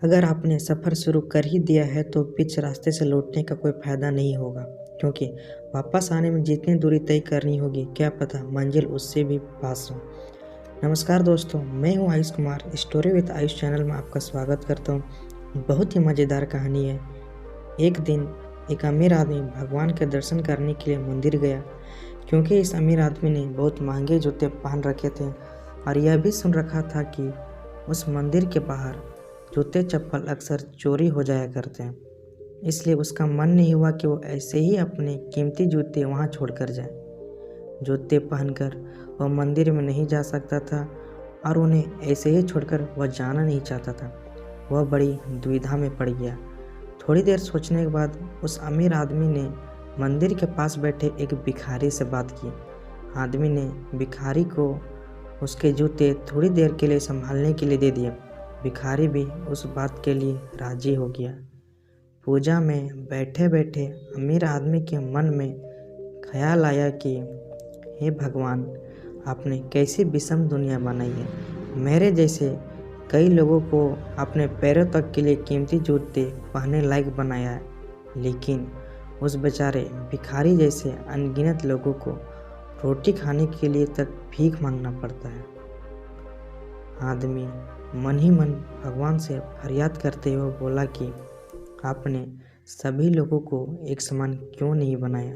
अगर आपने सफ़र शुरू कर ही दिया है तो बीच रास्ते से लौटने का कोई फ़ायदा नहीं होगा, क्योंकि वापस आने में जितनी दूरी तय करनी होगी क्या पता मंजिल उससे भी पास हो। नमस्कार दोस्तों, मैं हूं Ayush Kumar. Story with Ayush channel में आपका स्वागत करता हूं। बहुत ही मज़ेदार कहानी है। एक दिन एक अमीर आदमी भगवान के दर्शन करने के लिए मंदिर गया, क्योंकि इस अमीर आदमी ने बहुत महंगे जूते पहन रखे थे और यह भी सुन रखा था कि उस मंदिर के बाहर जूते चप्पल अक्सर चोरी हो जाया करते हैं। इसलिए उसका मन नहीं हुआ कि वो ऐसे ही अपने कीमती जूते वहाँ छोड़कर जाए। जूते पहनकर वह मंदिर में नहीं जा सकता था और उन्हें ऐसे ही छोड़कर वह जाना नहीं चाहता था। वह बड़ी दुविधा में पड़ गया। थोड़ी देर सोचने के बाद उस अमीर आदमी ने मंदिर के पास बैठे एक भिखारी से बात की। आदमी ने भिखारी को उसके जूते थोड़ी देर के लिए संभालने के लिए दे दिए। भिखारी भी उस बात के लिए राजी हो गया। पूजा में बैठे बैठे अमीर आदमी के मन में ख्याल आया कि हे भगवान, आपने कैसी विषम दुनिया बनाई है। मेरे जैसे कई लोगों को अपने पैरों तक के लिए कीमती जूते पहनने लायक बनाया है, लेकिन उस बेचारे भिखारी जैसे अनगिनत लोगों को रोटी खाने के लिए तक भीख मांगना पड़ता है। आदमी मन ही मन भगवान से फरियाद करते हुए बोला कि आपने सभी लोगों को एक समान क्यों नहीं बनाया,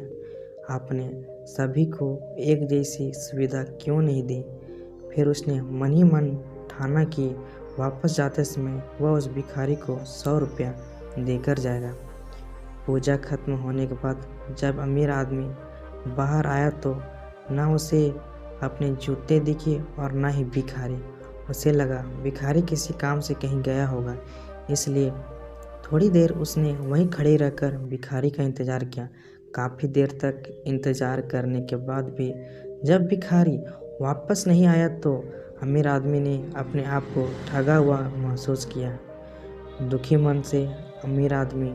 आपने सभी को एक जैसी सुविधा क्यों नहीं दी। फिर उसने मन ही मन ठाना कि वापस जाते समय वह उस भिखारी को 100 रुपया देकर जाएगा। पूजा खत्म होने के बाद जब अमीर आदमी बाहर आया तो ना उसे अपने जूते दिखे और ना ही भिखारी। उसे लगा भिखारी किसी काम से कहीं गया होगा, इसलिए थोड़ी देर उसने वहीं खड़े रहकर भिखारी का इंतज़ार किया। काफ़ी देर तक इंतज़ार करने के बाद भी जब भिखारी वापस नहीं आया तो अमीर आदमी ने अपने आप को ठगा हुआ महसूस किया। दुखी मन से अमीर आदमी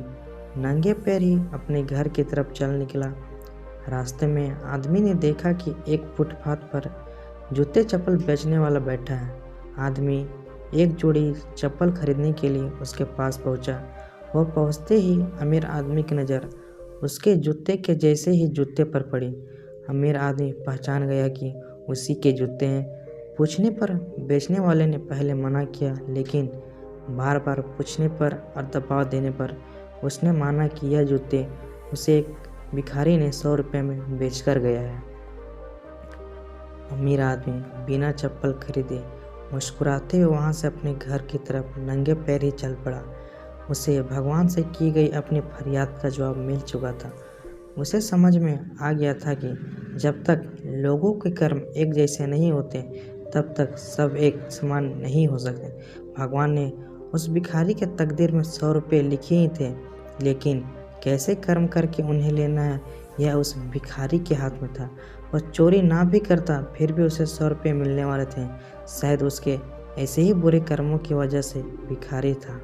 नंगे पैर ही अपने घर की तरफ चल निकला। रास्ते में आदमी ने देखा कि एक फुटपाथ पर जूते चप्पल बेचने वाला बैठा है। आदमी एक जोड़ी चप्पल खरीदने के लिए उसके पास पहुंचा। वह पहुंचते ही अमीर आदमी की नज़र उसके जूते के जैसे ही जूते पर पड़ी। अमीर आदमी पहचान गया कि उसी के जूते हैं। पूछने पर बेचने वाले ने पहले मना किया, लेकिन बार बार पूछने पर और दबाव देने पर उसने माना कि यह जूते उसे एक भिखारी ने 100 रुपये में बेचकर गया है। अमीर आदमी बिना चप्पल खरीदे मुस्कुराते हुए वहाँ से अपने घर की तरफ नंगे पैर ही चल पड़ा। उसे भगवान से की गई अपनी फरियाद का जवाब मिल चुका था। उसे समझ में आ गया था कि जब तक लोगों के कर्म एक जैसे नहीं होते तब तक सब एक समान नहीं हो सकते। भगवान ने उस भिखारी के तकदीर में 100 रुपये लिखे ही थे, लेकिन कैसे कर्म करके उन्हें लेना है यह उस भिखारी के हाथ में था। वह चोरी ना भी करता फिर भी उसे 100 रुपये मिलने वाले थे। शायद उसके ऐसे ही बुरे कर्मों की वजह से भिखारी था।